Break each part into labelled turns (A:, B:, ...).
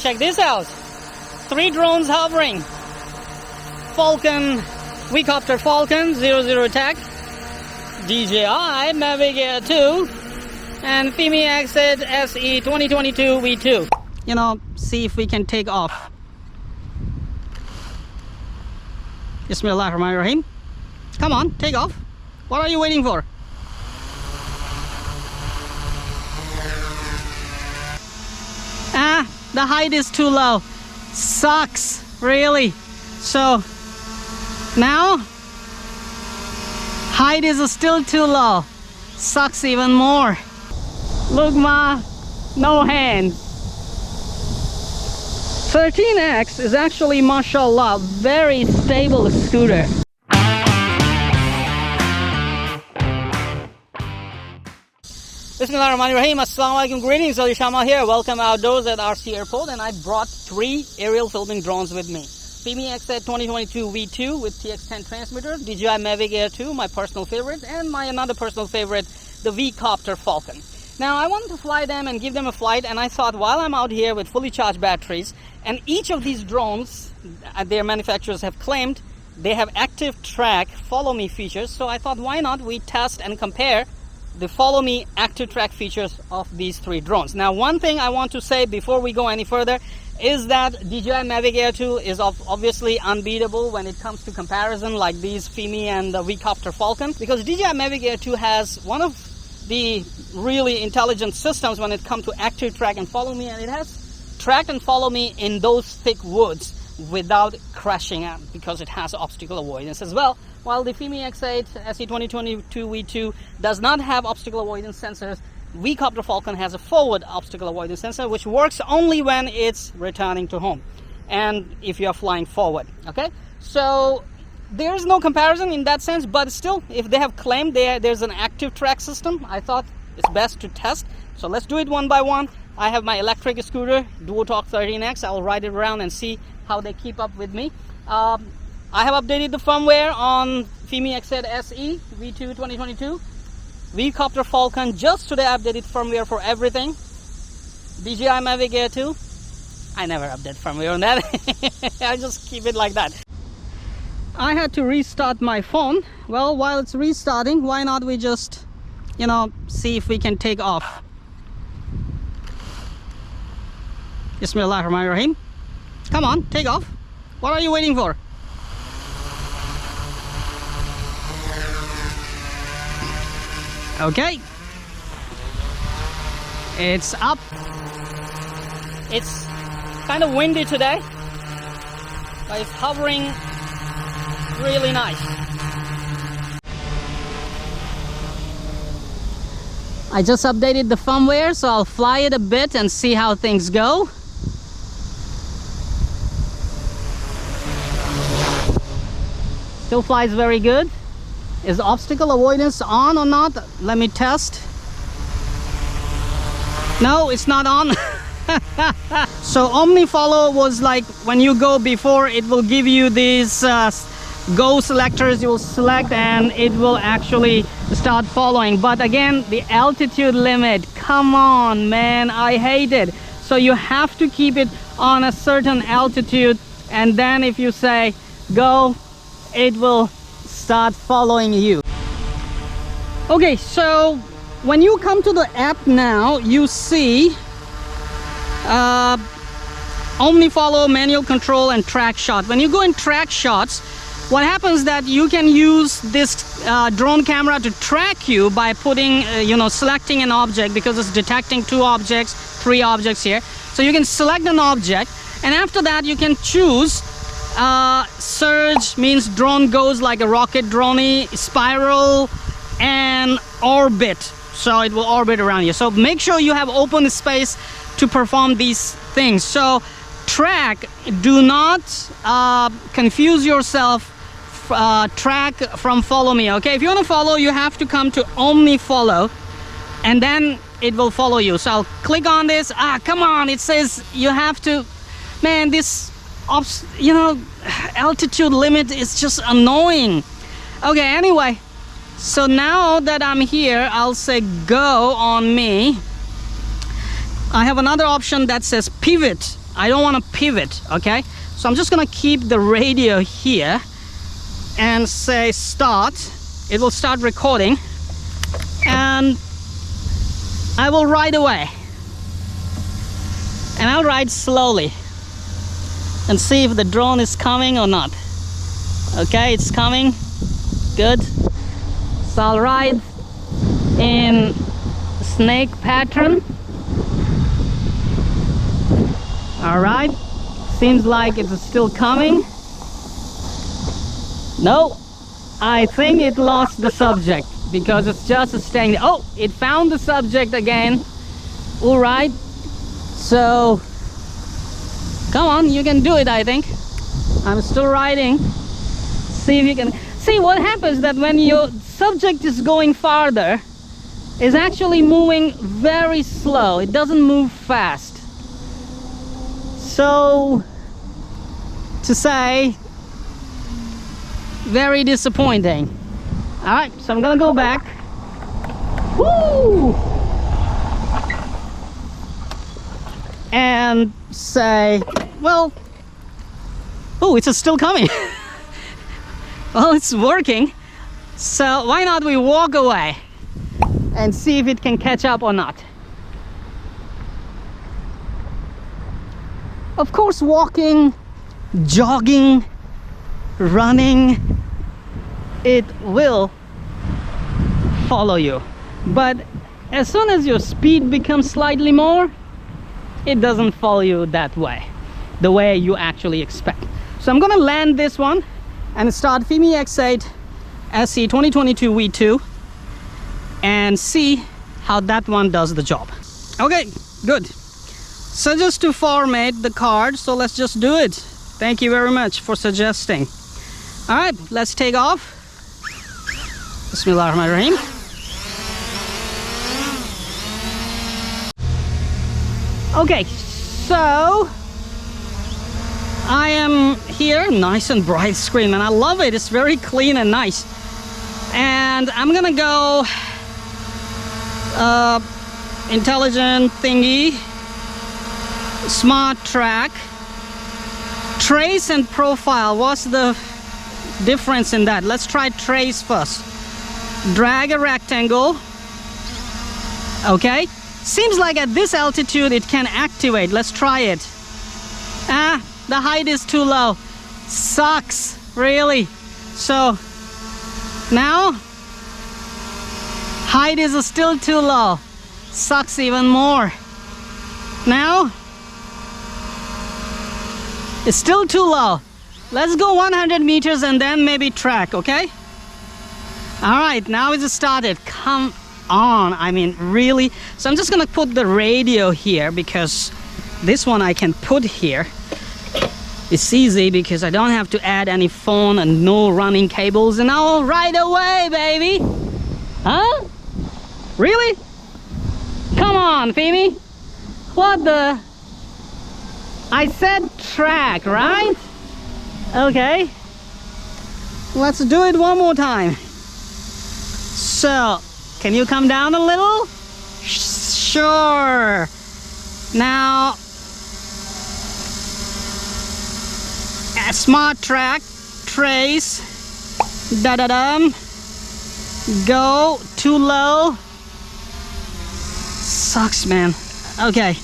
A: check this out. 3 drones hovering. Falcon, V-Copter Falcon 00 Tech, DJI Mavic Air2, and Fimi Exit SE 2022 V2. You know, see if we can take off. Bismillahirrahmanirrahim. Come on, take off. What are you waiting for? The height is too low. Sucks, really. So now height is still too low. Sucks even more. Look, ma, no hands. 13X is actually, mashallah, very stable scooter. Bismillahirrahmanirrahim. Assalamu alaikum, greetings. AliShanMao here. Welcome outdoors at RC Airport, and I brought 3 aerial filming drones with me. Fimi Exit 2022 V2 with TX10 transmitter, DJI Mavic Air2, my personal favorite, and my another personal favorite, the V-Copter Falcon. Now, I wanted to fly them and give them a flight, and I thought while I'm out here with fully charged batteries, and each of these drones, their manufacturers have claimed they have active track follow me features, so I thought why not we test and compare the follow me active track features of these 3 drones. Now, one thing I want to say before we go any further is that DJI Mavic Air2 is obviously unbeatable when it comes to comparison like these Fimi and the V-Copter Falcon, because DJI Mavic Air2 has one of the really intelligent systems when it comes to active track and follow me, and it has track and follow me in those thick woods without crashing out because it has obstacle avoidance as well, while the Fimi X8 SE 2022 V2 does not have obstacle avoidance sensors. V-Copter Falcon has a forward obstacle avoidance sensor which works only when it's returning to home and if you are flying forward. Okay, so there's no comparison in that sense, but still, if they have claimed there's an active track system, I thought it's best to test. So let's do it one by one. I have my electric scooter, Duotalk 13X. I'll ride it around and see how they keep up with me. I have updated the firmware on Fimi Exit SE V2 2022. V-Copter Falcon, just today I updated firmware for everything. DJI Mavic Air 2, I never update firmware on that. I just keep it like that. I had to restart my phone. Well, while it's restarting, why not we just, you know, see if we can take off. Bismillahirrahmanirrahim. Come on, take off. What are you waiting for? Okay. It's up. It's kind of windy today, but it's hovering really nice. I just updated the firmware, so I'll fly it a bit and see how things go. Still flies very good. Is obstacle avoidance on or not? Let me test. No, it's not on. So OmniFollow was like when you go before, it will give you these go selectors. You will select and it will actually start following. But again, the altitude limit, come on man, I hate it. So you have to keep it on a certain altitude, and then if you say go, it will start following you. Okay, so when you come to the app now, you see OmniFollow, manual control, and track shot. When you go in track shots, what happens that you can use this drone camera to track you by putting, selecting an object, because it's detecting 2 objects, 3 objects here. So you can select an object, and after that you can choose surge, means drone goes like a rocket drone, spiral, and orbit, so it will orbit around you. So make sure you have open space to perform these things. So track, do not confuse yourself track from follow me. Okay, if you want to follow, you have to come to OmniFollow and then it will follow you. So I'll click on this. Come on, it says you have to, man, this altitude limit is just annoying. Okay, anyway, so now that I'm here, I'll say go on me. I have another option that says pivot. I don't want to pivot, okay? So I'm just gonna keep the radio here and say start. It will start recording and I will ride away. And I'll ride slowly and see if the drone is coming or not. Okay, it's coming. Good. So I'll ride in snake pattern. All right. Seems like it's still coming. No, I think it lost the subject because it's just staying there. Oh, it found the subject again. All right. So, come on, you can do it, I think. I'm still riding. See if you can. See what happens that when your subject is going farther, it's actually moving very slow. It doesn't move fast. So, to say, very disappointing. All right, so I'm gonna go back. Woo! And say, well, oh, it's still coming. Well, it's working. So why not we walk away and see if it can catch up or not. Of course, walking, jogging, running, it will follow you. But as soon as your speed becomes slightly more, it doesn't follow you that way, the way you actually expect. So I'm gonna land this one and start Fimi X8 SE 2022 V2 and see how that one does the job. Okay, good. So just to format the card, so let's just do it. Thank you very much for suggesting. All right, let's take off. Bismillahirrahmanirrahim. Okay, so I am here, nice and bright screen, and I love it. It's very clean and nice. And I'm gonna go intelligent thingy, smart track, trace and profile. What's the difference in that? Let's try trace first. Drag a rectangle. Okay, seems like at this altitude it can activate. Let's try it. The height is too low. Sucks, really. So now height is still too low. Sucks even more. Now it's still too low. Let's go 100 meters and then maybe track, okay? All right, now it's started. Come on, I mean, really? So I'm just gonna put the radio here because this one I can put here. It's easy because I don't have to add any phone and no running cables, and I'll ride away, baby. Huh? Really? Come on, Femi. What the? I said track, right? Okay. Let's do it one more time. So, can you come down a little? Sure. Now, a smart track, trace, da-da-dum, go too low. Sucks, man. Okay,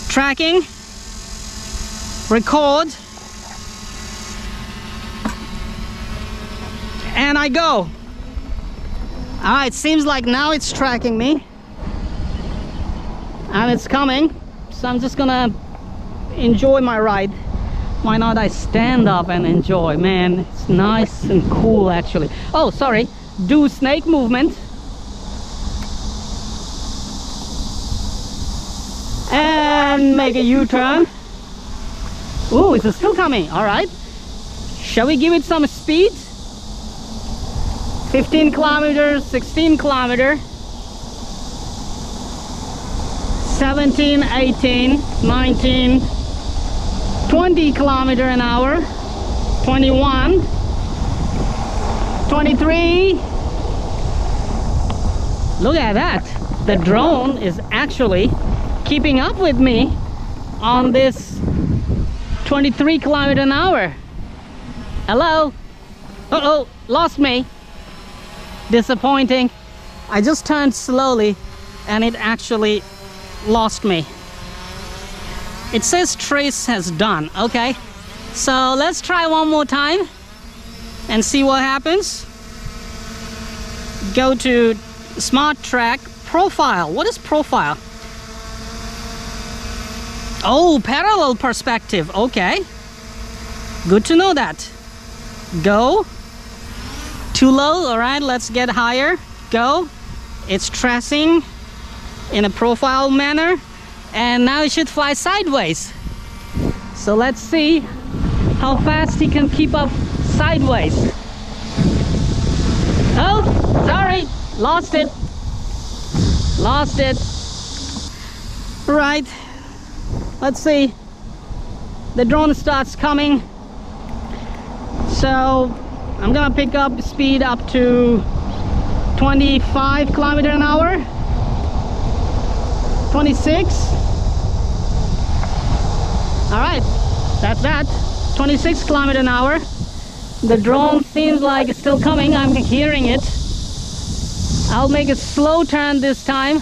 A: tracking, record, and I go. All right, seems like now it's tracking me and it's coming, so I'm just gonna enjoy my ride. Why not I stand up and enjoy? Man, it's nice and cool actually. Oh, sorry, do snake movement and make a U-turn. Oh, it's still coming. All right, shall we give it some speed? 15 kilometers, 16 kilometers, 17, 18, 19, 20 kilometers an hour, 21, 23. Look at that. The drone is actually keeping up with me on this 23 kilometers an hour. Hello? Uh-oh, lost me. Disappointing. I just turned slowly and it actually lost me. It says trace has done. Okay, so let's try one more time and see what happens. Go to Smart Track Profile. What is profile? Oh, parallel perspective. Okay, good to know that. Go. Too low. All right, let's get higher. Go. It's tracing in a profile manner, and now it should fly sideways. So let's see how fast he can keep up sideways. Oh, sorry, lost it. Right, let's see. The drone starts coming, so I'm gonna pick up speed up to 25 kilometers an hour. 26. All right, that's that. 26 kilometers an hour. The drone seems like it's still coming. I'm hearing it. I'll make a slow turn this time.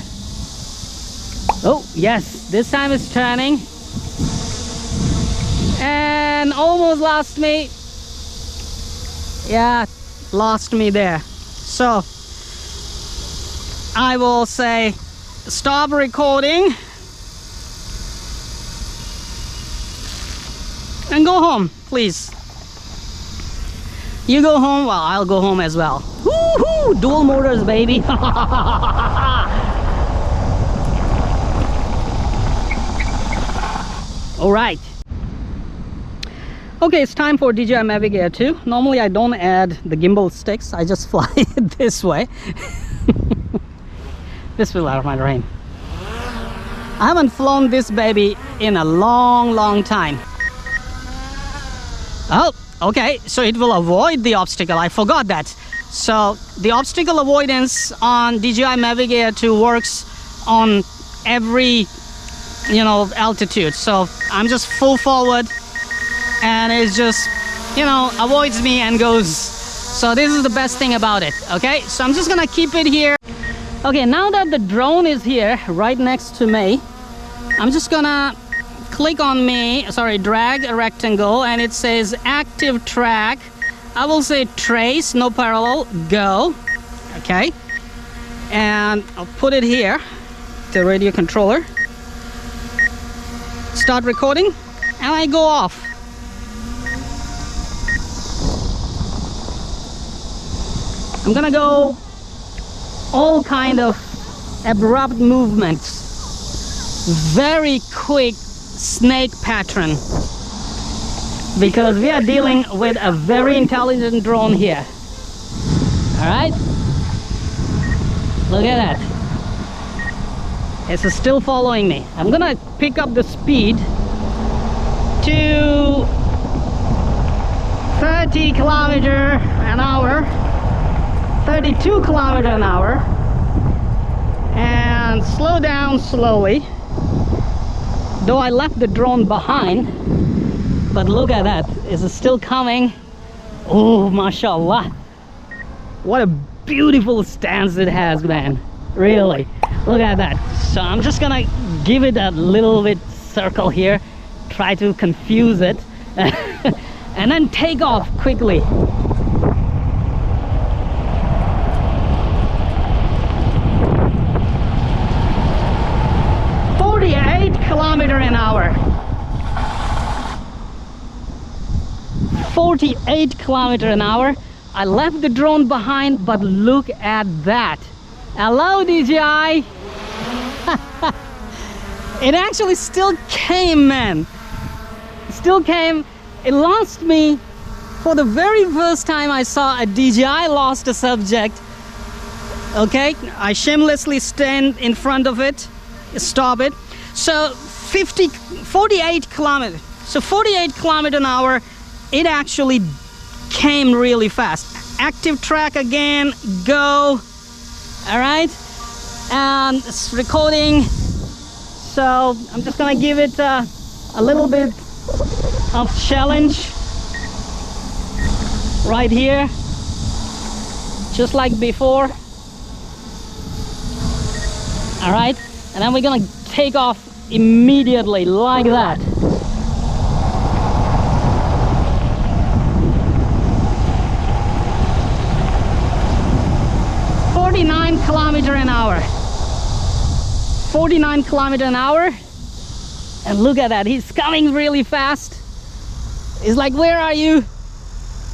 A: Oh yes, this time it's turning, and almost lost me. Yeah, lost me there. So I will say stop recording and go home, please. You go home, well, I'll go home as well. Woohoo! Dual motors, baby. All right. Okay, it's time for DJI Mavic Air 2. Normally I don't add the gimbal sticks, I just fly it this way. Bismillahirrahmanirrahim. I haven't flown this baby in a long time. Oh, okay, so it will avoid the obstacle. I forgot that. So the obstacle avoidance on DJI Mavic Air 2 works on every, altitude. So I'm just full forward and it just, avoids me and goes. So this is the best thing about it. Okay, so I'm just gonna keep it here. Okay, now that the drone is here right next to me, I'm just gonna drag a rectangle, and it says active track. I will say trace, no parallel, go. Okay, and I'll put it here, the radio controller. Start recording, and I go off. I'm gonna go all kind of abrupt movements, very quick snake pattern, because we are dealing with a very intelligent drone here. All right, look at that. It's still following me. I'm gonna pick up the speed to 30 kilometers an hour, 32 kilometers an hour, and slow down slowly. Though I left the drone behind, but look at that, it's still coming. Oh, mashallah, what a beautiful stance it has, man. Really, look at that. So I'm just gonna give it a little bit circle here, try to confuse it, and then take off quickly. Kilometer an hour. 48 kilometers an hour. I left the drone behind, but look at that. Hello, DJI. It actually still came, man. Still came. It lost me. For the very first time I saw a DJI lost a subject. Okay, I shamelessly stand in front of it, stop it. So 48 kilometers. So 48 kilometers an hour, it actually came really fast. Active track again, go. All right, and it's recording So I'm just gonna give it a little bit of challenge right here, just like before. All right, and then we're gonna take off immediately like that. .49 kilometers an hour. 49 kilometers an hour. And look at that, he's coming really fast. He's like, where are you?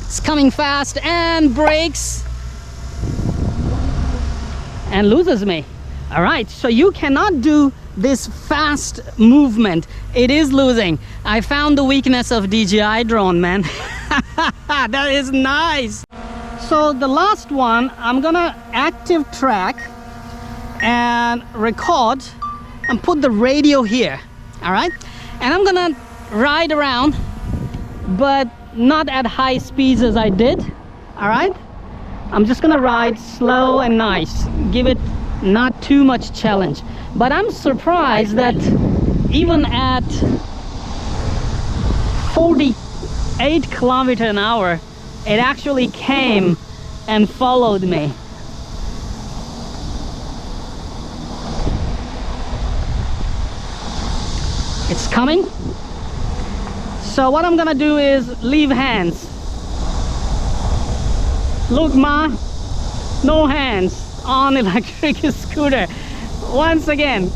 A: It's coming fast and brakes and loses me. All right, so you cannot do this fast movement. It is losing. I found the weakness of DJI drone, man. That is nice. So the last one, I'm gonna active track and record and put the radio here. All right, and I'm gonna ride around, but not at high speeds as I did. All right, I'm just gonna ride slow and nice, give it not too much challenge. But I'm surprised that even at 48 kilometers an hour, it actually came and followed me. It's coming. So what I'm gonna do is leave hands. Look, ma, no hands on electric scooter. Once again,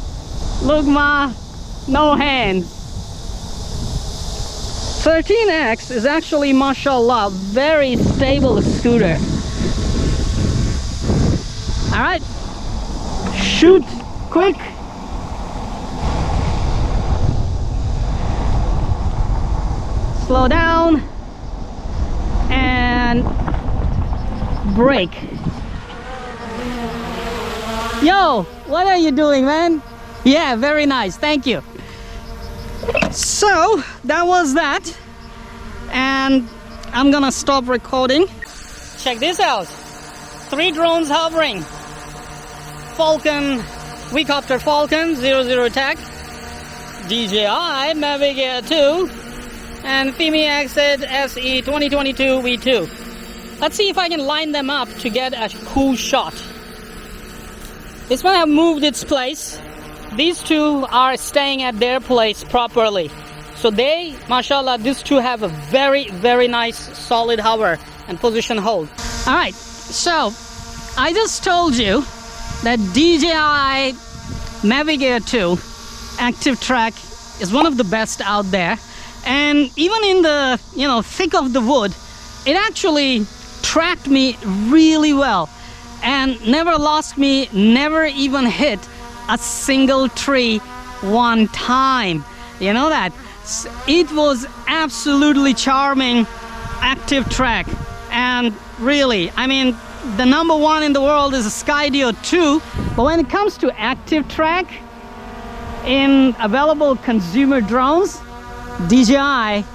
A: look, ma, no hands. 13X is actually, mashallah, very stable scooter. All right, shoot quick. Slow down and brake. Yo, what are you doing, man? Yeah, very nice, thank you. So that was that, and I'm gonna stop recording. Check this out, 3 drones hovering. Falcon, V-Copter Falcon 00 tech, DJI Mavic Air2, and Fimi Exit SE 2022 V2. Let's see if I can line them up to get a cool shot. This one have moved its place. These two are staying at their place properly. So they, mashallah, these two have a very, very nice solid hover and position hold. All right, so I just told you that DJI Mavic Air 2 active track is one of the best out there. And even in the, thick of the wood, it actually tracked me really well and never lost me, never even hit a single tree one time. You know that? It was absolutely charming active track. And really, I mean, the #1 in the world is a Skydio 2, but when it comes to active track in available consumer drones, DJI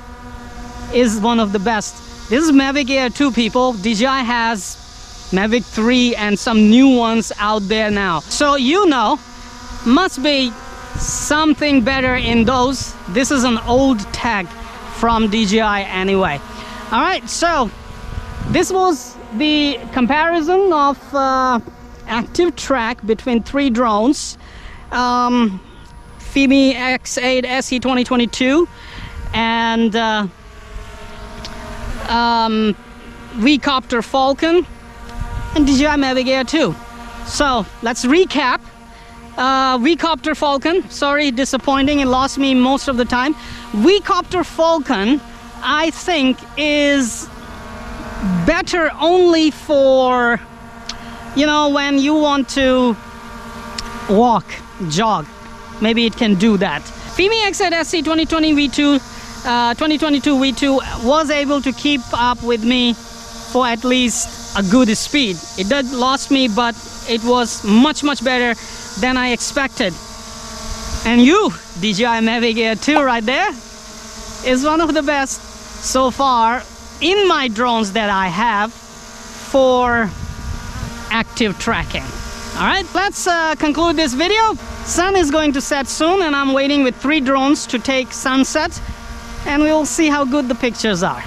A: is one of the best. This is Mavic Air 2, people. DJI has Mavic 3 and some new ones out there now. So must be something better in those. This is an old tech from DJI anyway. All right, so this was the comparison of active track between 3 drones. Fimi X8 SE 2022 and V-Copter Falcon and DJI Mavic Air 2. So let's recap. V-Copter Falcon, sorry, disappointing, it lost me most of the time. V-Copter Falcon, I think, is better only for, when you want to walk, jog. Maybe it can do that. Fimi X8 SE 2022 V2 was able to keep up with me for at least a good speed. It did lost me, but it was much better than I expected. And DJI Mavic Air 2 right there is one of the best so far in my drones that I have for active tracking. All right, let's conclude this video. Sun is going to set soon, and I'm waiting with 3 drones to take sunset, and we'll see how good the pictures are.